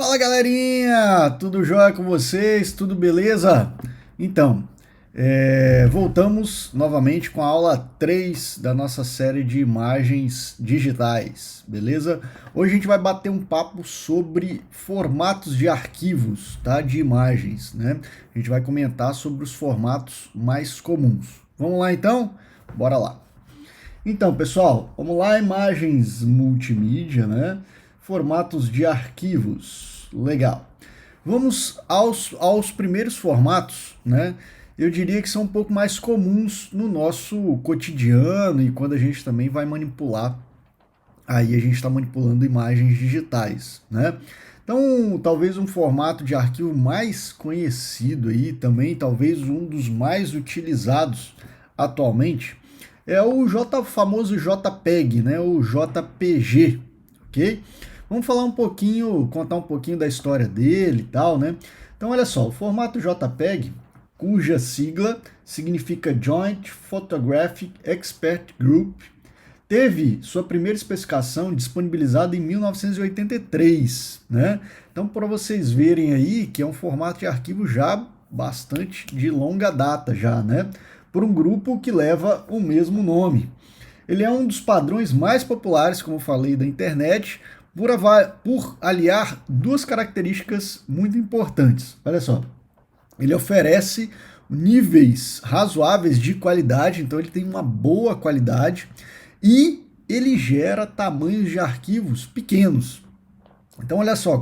Fala galerinha, tudo jóia com vocês? Tudo beleza? Então, voltamos novamente com a aula 3 da nossa série de imagens digitais, beleza? Hoje a gente vai bater um papo sobre formatos de arquivos, tá? De imagens, né? A gente vai comentar sobre os formatos mais comuns. Vamos lá então? Bora lá! Então, pessoal, vamos lá, imagens multimídia, né? Formatos de arquivos, legal. Vamos aos primeiros formatos, né? Eu diria que são um pouco mais comuns no nosso cotidiano e quando a gente também vai manipular, aí a gente está manipulando imagens digitais, né? Então, talvez um formato de arquivo mais conhecido aí, também talvez um dos mais utilizados atualmente, é o famoso JPEG, né? O JPG, ok? Vamos falar um pouquinho, contar um pouquinho da história dele e tal, né? Então, olha só, o formato JPEG, cuja sigla significa Joint Photographic Expert Group, teve sua primeira especificação disponibilizada em 1983, né? Então, para vocês verem aí que é um formato de arquivo já bastante de longa data já, né? Por um grupo que leva o mesmo nome. Ele é um dos padrões mais populares, como eu falei, da internet, por aliar duas características muito importantes. Olha só, ele oferece níveis razoáveis de qualidade, então ele tem uma boa qualidade e ele gera tamanhos de arquivos pequenos. Então, olha só,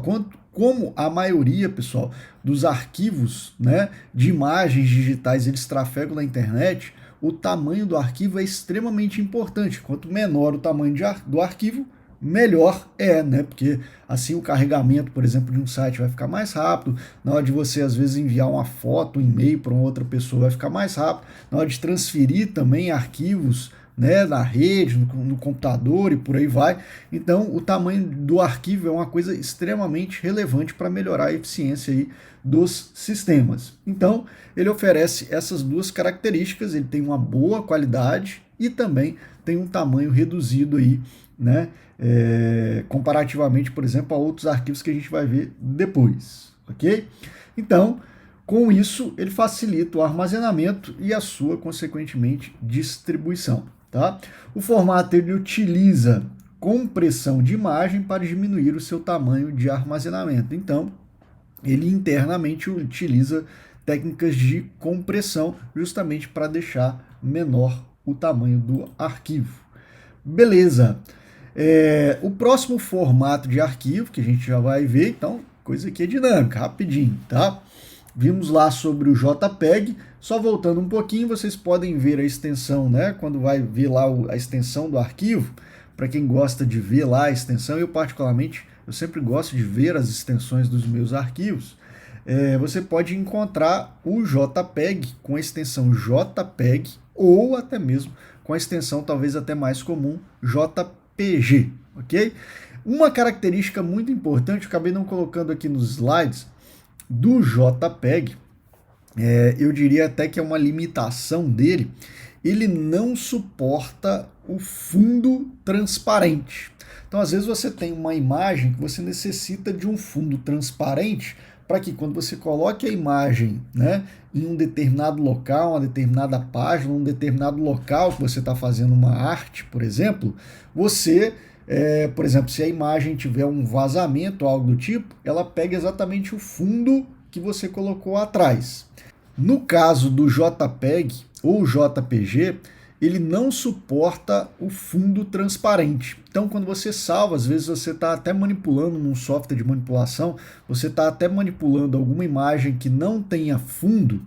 como a maioria, pessoal, dos arquivos, né, de imagens digitais, eles trafegam na internet, o tamanho do arquivo é extremamente importante. Quanto menor o tamanho do arquivo, melhor é, né? Porque assim o carregamento, por exemplo, de um site vai ficar mais rápido. Na hora de você, às vezes, enviar uma foto, um e-mail para uma outra pessoa, vai ficar mais rápido. Na hora de transferir também arquivos, né, na rede, no computador e por aí vai. Então, o tamanho do arquivo é uma coisa extremamente relevante para melhorar a eficiência aí dos sistemas. Então, ele oferece essas duas características, ele tem uma boa qualidade e também tem um tamanho reduzido aí, né, comparativamente, por exemplo, a outros arquivos que a gente vai ver depois, ok? Então, com isso, ele facilita o armazenamento e a sua, consequentemente, distribuição. Tá? O formato ele utiliza compressão de imagem para diminuir o seu tamanho de armazenamento. Então, ele internamente utiliza técnicas de compressão justamente para deixar menor o tamanho do arquivo. Beleza. O próximo formato de arquivo que a gente já vai ver, então, coisa aqui é dinâmica, rapidinho, tá? Vimos lá sobre o JPEG, só voltando um pouquinho, vocês podem ver a extensão, né? Quando vai ver lá a extensão do arquivo, para quem gosta de ver lá a extensão, eu particularmente, eu sempre gosto de ver as extensões dos meus arquivos, você pode encontrar o JPEG com a extensão JPEG ou até mesmo com a extensão talvez até mais comum, JPG, ok? Uma característica muito importante, eu acabei não colocando aqui nos slides, do JPEG, eu diria até que é uma limitação dele, ele não suporta o fundo transparente. Então, às vezes você tem uma imagem que você necessita de um fundo transparente para que quando você coloque a imagem, né, em um determinado local, uma determinada página, um determinado local que você está fazendo uma arte, por exemplo, você... por exemplo, se a imagem tiver um vazamento ou algo do tipo, ela pega exatamente o fundo que você colocou atrás. No caso do JPEG ou JPG, ele não suporta o fundo transparente. Então, quando você salva, às vezes você está até manipulando num software de manipulação, você está até manipulando alguma imagem que não tenha fundo,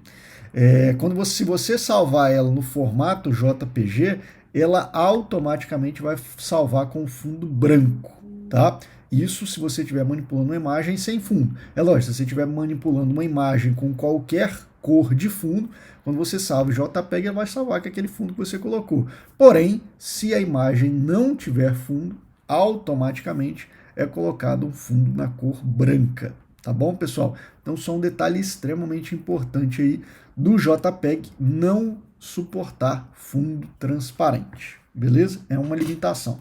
se você salvar ela no formato JPG, ela automaticamente vai salvar com o fundo branco, tá? Isso se você estiver manipulando uma imagem sem fundo. É lógico, se você estiver manipulando uma imagem com qualquer cor de fundo, quando você salva o JPEG, ele vai salvar com aquele fundo que você colocou. Porém, se a imagem não tiver fundo, automaticamente é colocado um fundo na cor branca. Tá bom, pessoal? Então, só um detalhe extremamente importante aí do JPEG não suportar fundo transparente, beleza? É uma limitação.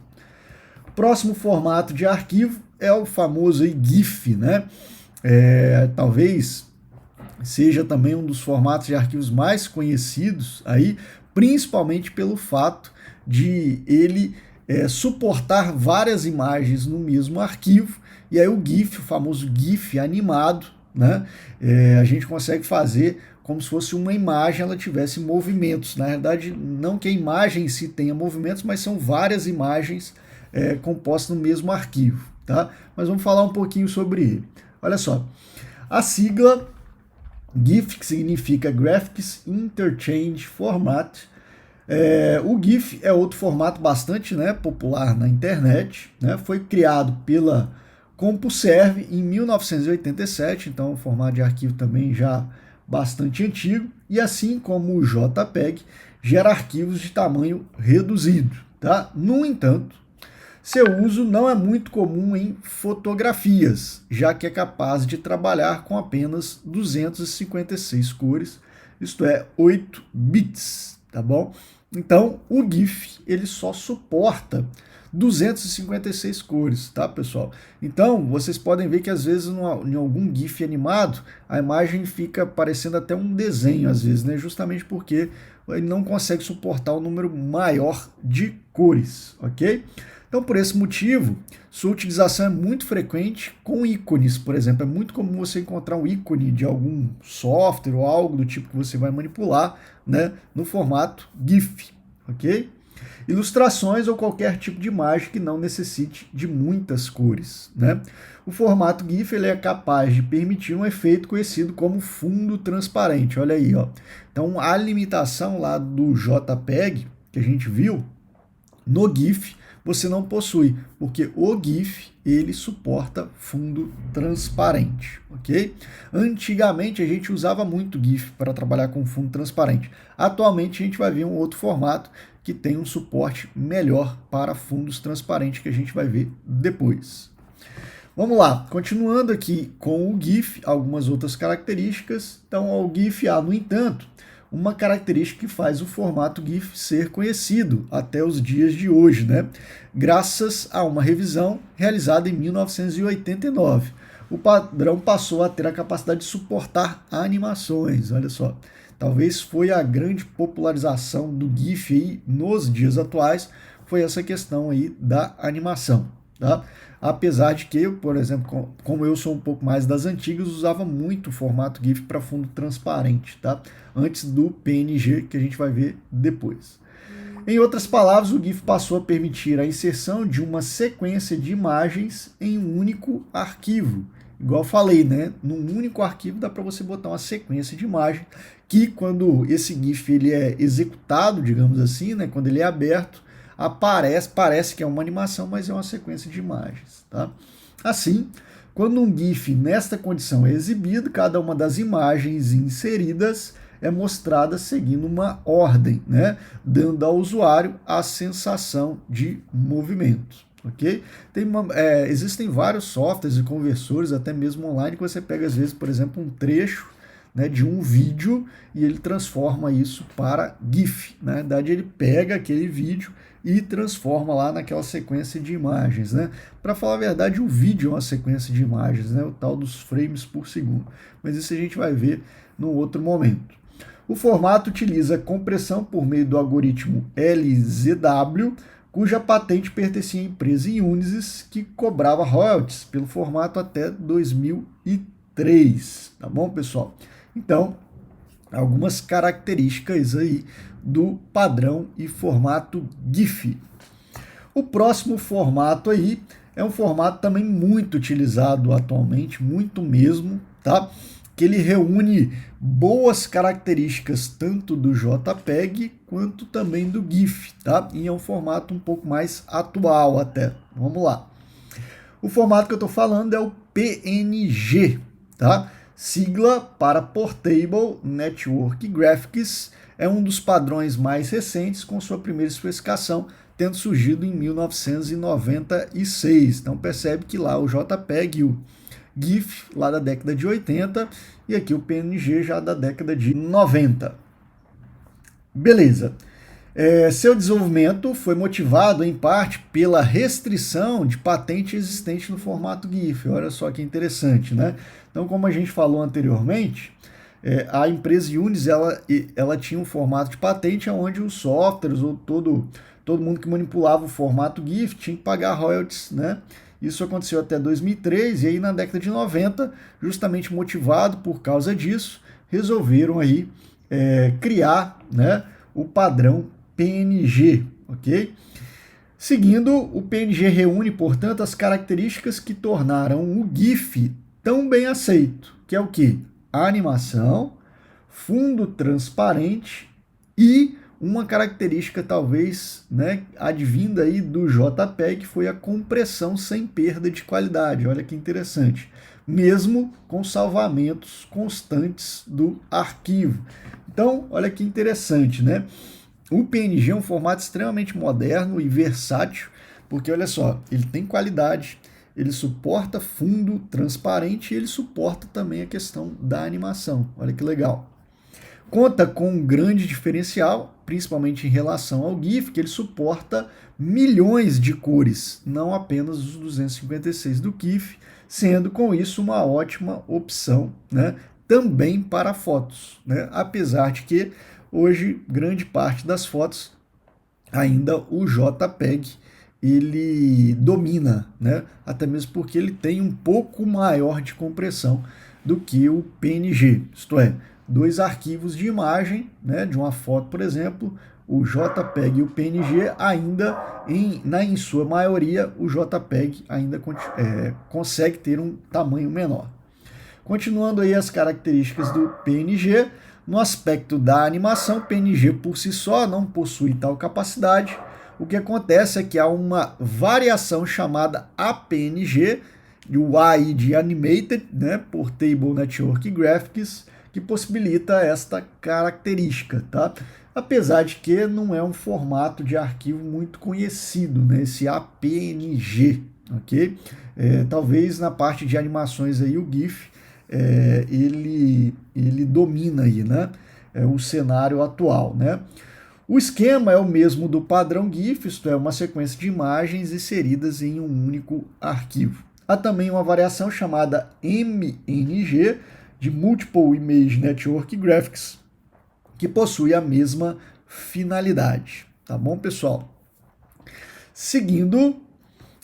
Próximo formato de arquivo é o famoso aí GIF, né? Talvez seja também um dos formatos de arquivos mais conhecidos aí, principalmente pelo fato de ele suportar várias imagens no mesmo arquivo, e aí o GIF, o famoso GIF animado, né? A gente consegue fazer como se fosse uma imagem, ela tivesse movimentos. Na verdade, não que a imagem em si tenha movimentos, mas são várias imagens compostas no mesmo arquivo, tá? Mas vamos falar um pouquinho sobre ele. Olha só, a sigla GIF, que significa Graphics Interchange Format. O GIF é outro formato bastante popular na internet, né? Foi criado pela CompuServe em 1987, então é um formato de arquivo também já bastante antigo, e assim como o JPEG, gera arquivos de tamanho reduzido, tá? No entanto, seu uso não é muito comum em fotografias, já que é capaz de trabalhar com apenas 256 cores, isto é, 8 bits, tá bom? Então, o GIF, ele só suporta 256 cores, tá, pessoal? Então, vocês podem ver que às vezes em algum GIF animado, a imagem fica parecendo até um desenho, às vezes, né? Justamente porque ele não consegue suportar um número maior de cores, ok? Então, por esse motivo, sua utilização é muito frequente com ícones, por exemplo. É muito comum você encontrar um ícone de algum software ou algo do tipo que você vai manipular, né, no formato GIF, ok? Ilustrações ou qualquer tipo de imagem que não necessite de muitas cores, né? O formato GIF ele é capaz de permitir um efeito conhecido como fundo transparente. Olha aí, ó. Então, a limitação lá do JPEG que a gente viu, no GIF você não possui, porque o GIF ele suporta fundo transparente, ok? Antigamente a gente usava muito GIF para trabalhar com fundo transparente. Atualmente a gente vai ver um outro formato que tem um suporte melhor para fundos transparentes que a gente vai ver depois. Vamos lá, continuando aqui com o GIF, algumas outras características. Então, o GIF há, no entanto, uma característica que faz o formato GIF ser conhecido até os dias de hoje, né? Graças a uma revisão realizada em 1989. O padrão passou a ter a capacidade de suportar animações, olha só. Talvez foi a grande popularização do GIF aí nos dias atuais, foi essa questão aí da animação, tá? Apesar de que eu, por exemplo, como eu sou um pouco mais das antigas, usava muito o formato GIF para fundo transparente, tá? Antes do PNG, que a gente vai ver depois. Em outras palavras, o GIF passou a permitir a inserção de uma sequência de imagens em um único arquivo. Igual eu falei, né? Num único arquivo dá para você botar uma sequência de imagens que, quando esse GIF ele é executado, digamos assim, né? Quando ele é aberto, parece que é uma animação, mas é uma sequência de imagens, tá? Assim, quando um GIF nesta condição é exibido, cada uma das imagens inseridas é mostrada seguindo uma ordem, né? Dando ao usuário a sensação de movimento, ok? Existem vários softwares e conversores, até mesmo online, que você pega às vezes, por exemplo, um trecho, né, de um vídeo e ele transforma isso para GIF. Na verdade, ele pega aquele vídeo e transforma lá naquela sequência de imagens, né? Para falar a verdade, o vídeo é uma sequência de imagens, né? O tal dos frames por segundo. Mas isso a gente vai ver num outro momento. O formato utiliza compressão por meio do algoritmo LZW, cuja patente pertencia à empresa Unisys, que cobrava royalties pelo formato até 2003. Tá bom, pessoal? Então, algumas características aí do padrão e formato GIF. O próximo formato aí é um formato também muito utilizado atualmente, muito mesmo, tá? Que ele reúne boas características tanto do JPEG quanto também do GIF, tá? E é um formato um pouco mais atual até. Vamos lá. O formato que eu estou falando é o PNG, tá? Sigla para Portable Network Graphics, é um dos padrões mais recentes com sua primeira especificação, tendo surgido em 1996. Então percebe que lá o JPEG e o GIF lá da década de 80 e aqui o PNG já da década de 90. Beleza. Seu desenvolvimento foi motivado, em parte, pela restrição de patente existente no formato GIF. Olha só que interessante, né? Então, como a gente falou anteriormente, a empresa Unis, ela tinha um formato de patente onde os softwares ou todo mundo que manipulava o formato GIF tinha que pagar royalties, né? Isso aconteceu até 2003 e aí na década de 90, justamente motivado por causa disso, resolveram aí criar, né, o padrão PNG, ok? Seguindo, o PNG reúne, portanto, as características que tornaram o GIF tão bem aceito, que é o quê? A animação, fundo transparente e uma característica talvez, né, advinda aí do JPEG, foi a compressão sem perda de qualidade. Olha que interessante. Mesmo com salvamentos constantes do arquivo. Então, olha que interessante, né? O PNG é um formato extremamente moderno e versátil, porque olha só, ele tem qualidade, ele suporta fundo transparente e ele suporta também a questão da animação. Olha que legal. Conta com um grande diferencial, principalmente em relação ao GIF, que ele suporta milhões de cores, não apenas os 256 do GIF, sendo com isso uma ótima opção, né? Também para fotos, né? Apesar de que hoje grande parte das fotos ainda o JPEG ele domina, né? Até mesmo porque ele tem um pouco maior de compressão do que o PNG, isto é, dois arquivos de imagem, né, de uma foto, por exemplo, o JPEG e o PNG ainda, em sua maioria, o JPEG ainda consegue ter um tamanho menor. Continuando aí as características do PNG, no aspecto da animação, o PNG por si só não possui tal capacidade. O que acontece é que há uma variação chamada APNG, o AI de Animated, né, Portable Network Graphics, que possibilita esta característica, tá? Apesar de que não é um formato de arquivo muito conhecido, né, esse APNG, ok? Talvez na parte de animações aí o GIF ele domina aí, né, o cenário atual, né? O esquema é o mesmo do padrão GIF, isto é, uma sequência de imagens inseridas em um único arquivo. Há também uma variação chamada MNG, de Multiple Image Network Graphics, que possui a mesma finalidade. Tá bom, pessoal? Seguindo,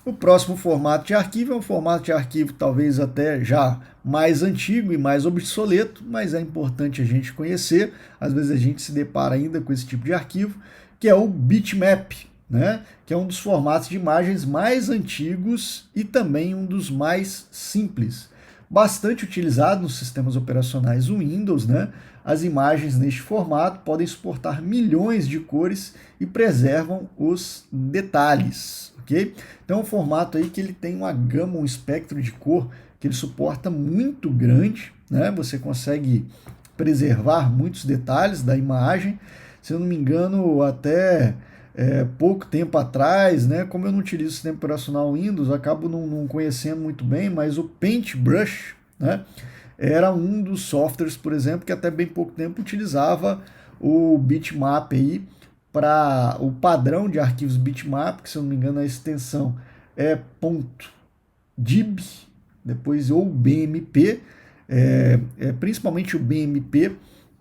o próximo formato de arquivo é um formato de arquivo talvez até já mais antigo e mais obsoleto, mas é importante a gente conhecer. Às vezes a gente se depara ainda com esse tipo de arquivo, que é o bitmap, né? Que é um dos formatos de imagens mais antigos e também um dos mais simples. Bastante utilizado nos sistemas operacionais Windows, né? As imagens neste formato podem suportar milhões de cores e preservam os detalhes, ok? Então é um formato aí que ele tem uma gama, um espectro de cor que ele suporta muito grande, né? Você consegue preservar muitos detalhes da imagem. Se eu não me engano, até pouco tempo atrás, né? Como eu não utilizo o sistema operacional Windows, acabo não conhecendo muito bem, mas o Paintbrush, né, era um dos softwares, por exemplo, que até bem pouco tempo utilizava o bitmap aí para o padrão de arquivos bitmap, que se eu não me engano a extensão é .dib, depois ou BMP, principalmente o BMP,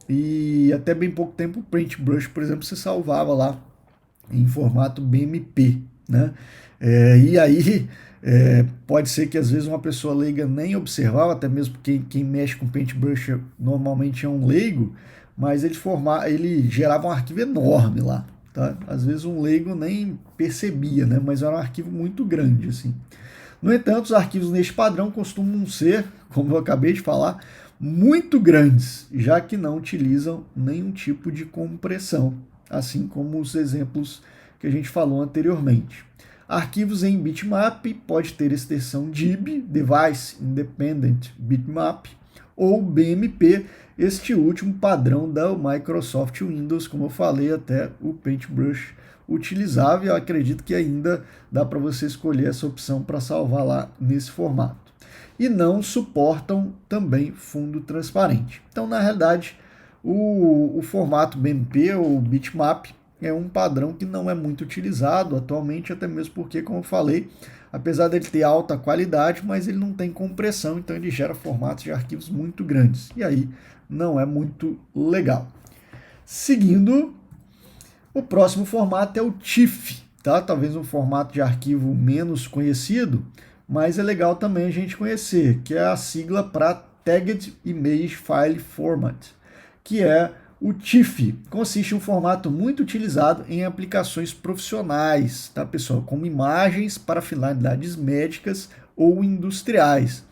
e até bem pouco tempo o Paintbrush, por exemplo, você salvava lá em formato BMP, né? E aí pode ser que às vezes uma pessoa leiga nem observava, até mesmo porque quem mexe com Paintbrush normalmente é um leigo, mas ele gerava um arquivo enorme lá, tá? Às vezes um leigo nem percebia, né? Mas era um arquivo muito grande, assim. No entanto, os arquivos neste padrão costumam ser, como eu acabei de falar, muito grandes, já que não utilizam nenhum tipo de compressão, assim como os exemplos que a gente falou anteriormente. Arquivos em bitmap pode ter extensão DIB, Device Independent Bitmap, ou BMP, este último padrão da Microsoft Windows, como eu falei, até o Paintbrush utilizava, e eu acredito que ainda dá para você escolher essa opção para salvar lá nesse formato. E não suportam também fundo transparente. Então, na realidade, o formato BMP ou bitmap é um padrão que não é muito utilizado atualmente, até mesmo porque, como eu falei, apesar dele ter alta qualidade, mas ele não tem compressão, então ele gera formatos de arquivos muito grandes. E aí não é muito legal. Seguindo, o próximo formato é o TIFF, tá? Talvez um formato de arquivo menos conhecido, mas é legal também a gente conhecer, que é a sigla para Tagged Image File Format, que é o TIFF. Consiste em um formato muito utilizado em aplicações profissionais, tá, pessoal? Como imagens para finalidades médicas ou industriais.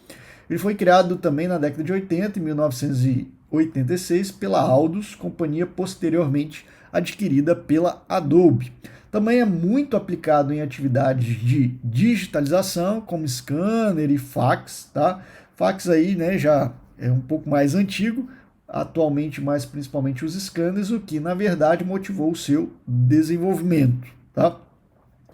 Ele foi criado também na década de 80, em 1986, pela Aldus, companhia posteriormente adquirida pela Adobe. Também é muito aplicado em atividades de digitalização, como scanner e fax, tá? Fax aí, né, já é um pouco mais antigo, atualmente mais principalmente os scanners, o que na verdade motivou o seu desenvolvimento, tá?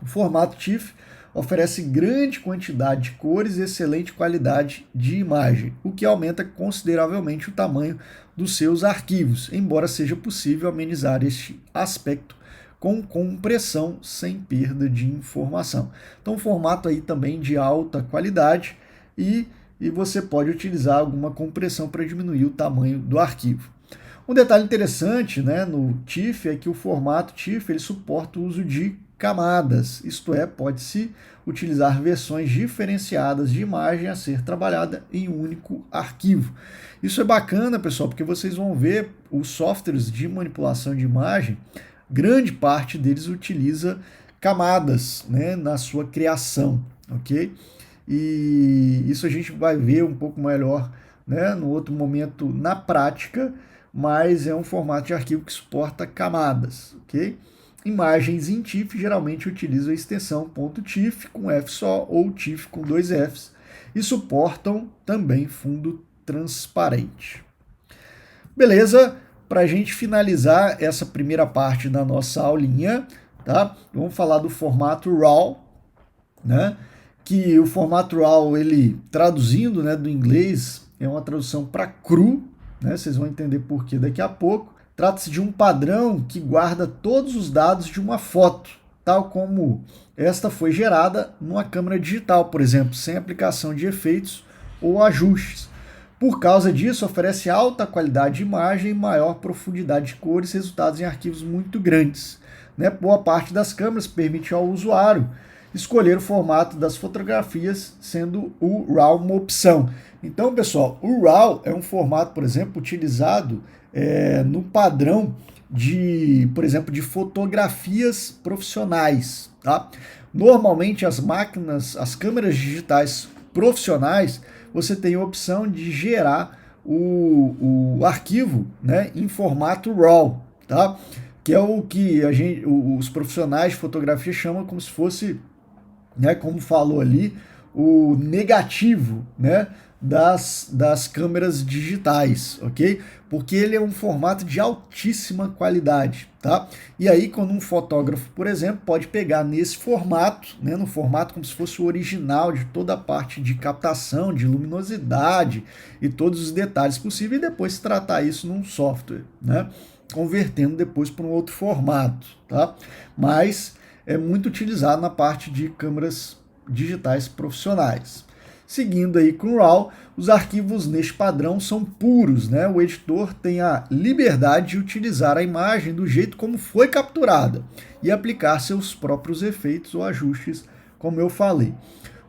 O formato TIFF oferece grande quantidade de cores e excelente qualidade de imagem, o que aumenta consideravelmente o tamanho dos seus arquivos, embora seja possível amenizar este aspecto com compressão sem perda de informação. Então, um formato aí também de alta qualidade e você pode utilizar alguma compressão para diminuir o tamanho do arquivo. Um detalhe interessante, né, no TIFF é que o formato TIFF ele suporta o uso de camadas, isto é, pode-se utilizar versões diferenciadas de imagem a ser trabalhada em um único arquivo. Isso é bacana, pessoal, porque vocês vão ver os softwares de manipulação de imagem, grande parte deles utiliza camadas, né, na sua criação, ok? E isso a gente vai ver um pouco melhor, né, no outro momento na prática, mas é um formato de arquivo que suporta camadas, ok? Imagens em TIFF geralmente utilizam a extensão .TIFF com F só ou TIFF com 2 Fs e suportam também fundo transparente. Beleza? Para a gente finalizar essa primeira parte da nossa aulinha, tá? Vamos falar do formato RAW, né? Que o formato RAW, ele traduzindo, né, do inglês, é uma tradução para cru, né? Vocês vão entender por quê daqui a pouco. Trata-se de um padrão que guarda todos os dados de uma foto, tal como esta foi gerada numa câmera digital, por exemplo, sem aplicação de efeitos ou ajustes. Por causa disso, oferece alta qualidade de imagem e maior profundidade de cores, resultados em arquivos muito grandes. Né? Boa parte das câmeras permite ao usuário escolher o formato das fotografias, sendo o RAW uma opção. Então, pessoal, o RAW é um formato, por exemplo, utilizado no padrão de, por exemplo, de fotografias profissionais, tá? Normalmente as máquinas, as câmeras digitais profissionais, você tem a opção de gerar o arquivo, né, em formato RAW, tá? Que é o que os profissionais de fotografia chamam como se fosse, né, como falou ali, o negativo, né, das câmeras digitais, ok? Porque ele é um formato de altíssima qualidade, tá? E aí, quando um fotógrafo, por exemplo, pode pegar nesse formato, né, no formato como se fosse o original de toda a parte de captação, de luminosidade e todos os detalhes possíveis, e depois tratar isso num software, né? Convertendo depois para um outro formato, tá? Mas é muito utilizado na parte de câmeras digitais profissionais. Seguindo aí com o RAW, os arquivos neste padrão são puros, né? O editor tem a liberdade de utilizar a imagem do jeito como foi capturada e aplicar seus próprios efeitos ou ajustes, como eu falei.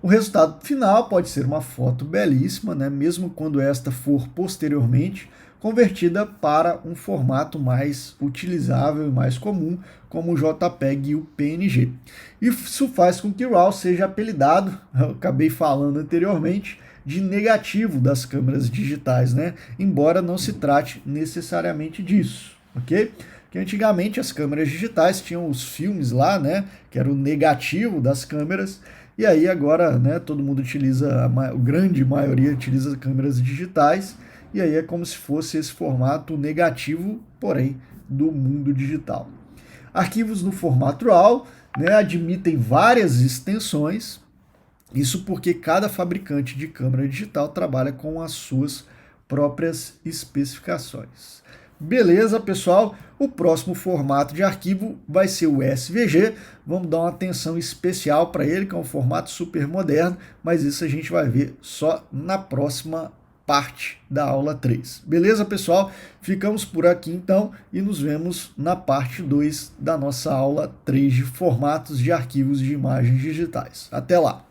O resultado final pode ser uma foto belíssima, né? Mesmo quando esta for posteriormente convertida para um formato mais utilizável e mais comum, como o JPEG e o PNG. Isso faz com que o RAW seja apelidado, eu acabei falando anteriormente, de negativo das câmeras digitais, né? Embora não se trate necessariamente disso, ok? Que antigamente as câmeras digitais tinham os filmes lá, né? Que era o negativo das câmeras, e aí agora, né, todo mundo utiliza, a grande maioria utiliza câmeras digitais, e aí é como se fosse esse formato negativo, porém, do mundo digital. Arquivos no formato RAW, né, admitem várias extensões, isso porque cada fabricante de câmera digital trabalha com as suas próprias especificações. Beleza, pessoal? O próximo formato de arquivo vai ser o SVG. Vamos dar uma atenção especial para ele, que é um formato super moderno, mas isso a gente vai ver só na próxima parte da aula 3. Beleza, pessoal? Ficamos por aqui então e nos vemos na parte 2 da nossa aula 3 de formatos de arquivos de imagens digitais. Até lá!